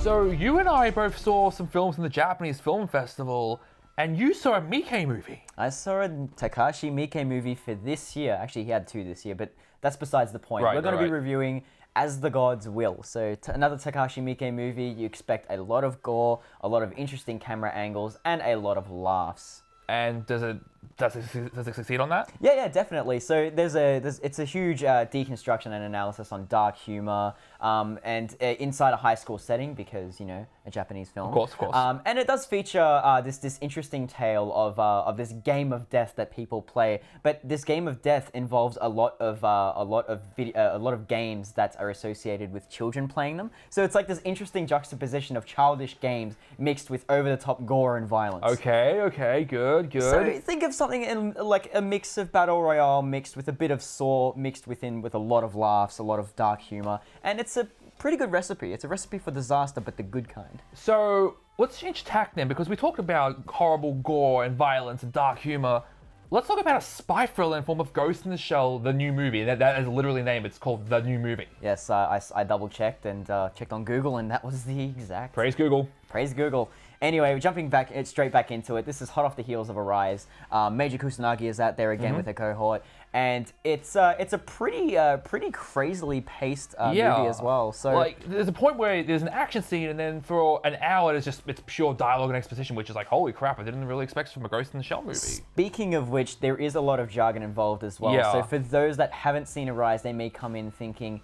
So you and I both saw some films in the Japanese Film Festival, and you saw a Miike movie. I saw a Takashi Miike movie for this year. Actually, he had 2 this year, but that's besides the point. Right, We're going to be right. reviewing As the Gods Will. So another Takashi Miike movie. You expect a lot of gore, a lot of interesting camera angles, and a lot of laughs. And does it succeed on that? Yeah, definitely. So it's a huge deconstruction and analysis on dark humor, and inside a high school setting because a Japanese film. Of course. And it does feature this interesting tale of this game of death that people play. But this game of death involves a lot of games that are associated with children playing them. So it's like this interesting juxtaposition of childish games mixed with over-the-top gore and violence. Okay, good. So think of something in like a mix of battle royale mixed with a bit of saw mixed with a lot of laughs, a lot of dark humor, and it's a pretty good recipe. It's a recipe for disaster, but the good kind. So let's change tack then, because we talked about horrible gore and violence and dark humor. Let's talk about a spy thriller in form of Ghost in the Shell, the new movie. That is literally the name. It's called The New Movie. Yes, I double checked and checked on Google, and that was the exact. Praise Google. Praise Google. Anyway, jumping straight back into it. This is hot off the heels of Arise. Major Kusanagi is out there again with a cohort, and it's a pretty crazily paced movie as well. So like, there's a point where there's an action scene, and then for an hour it's pure dialogue and exposition, which is like, holy crap! I didn't really expect from a Ghost in the Shell movie. Speaking of which, there is a lot of jargon involved as well. Yeah. So for those that haven't seen Arise, they may come in thinking,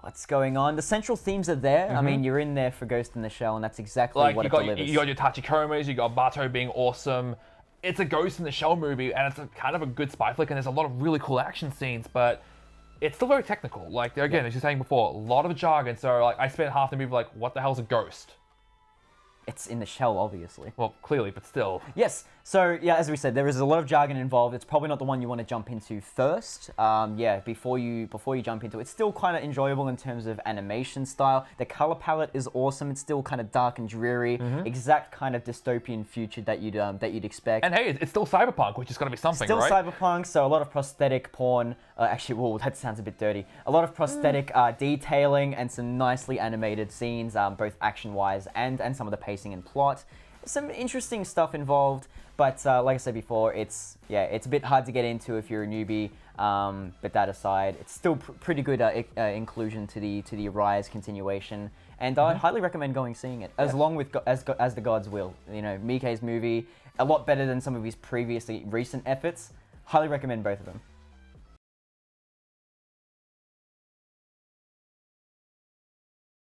what's going on? The central themes are there. I mean, you're in there for Ghost in the Shell, and that's exactly what it delivers. You got your Tachikomas, you got Bato being awesome. It's a Ghost in the Shell movie, and it's kind of a good spy flick, and there's a lot of really cool action scenes, but it's still very technical. Like, again, as you're saying before, a lot of jargon, so like I spent half the movie like, what the hell's a ghost? It's in the shell, obviously. Well, clearly, but still. Yes. So, yeah, as we said, there is a lot of jargon involved. It's probably not the one you want to jump into first. Before you jump into it. It's still kind of enjoyable in terms of animation style. The color palette is awesome. It's still kind of dark and dreary. Exact kind of dystopian future that you'd expect. And hey, it's still cyberpunk, which is going to be something, Still right? cyberpunk, so a lot of prosthetic porn. Actually, that sounds a bit dirty. A lot of prosthetic detailing and some nicely animated scenes, both action-wise and some of the pacing and plot. Some interesting stuff involved, but like I said before, it's a bit hard to get into if you're a newbie. But that aside, it's still pretty good inclusion to the Rise continuation, and I highly recommend seeing it along with As the Gods Will. Miike's movie, a lot better than some of his recent efforts. Highly recommend both of them.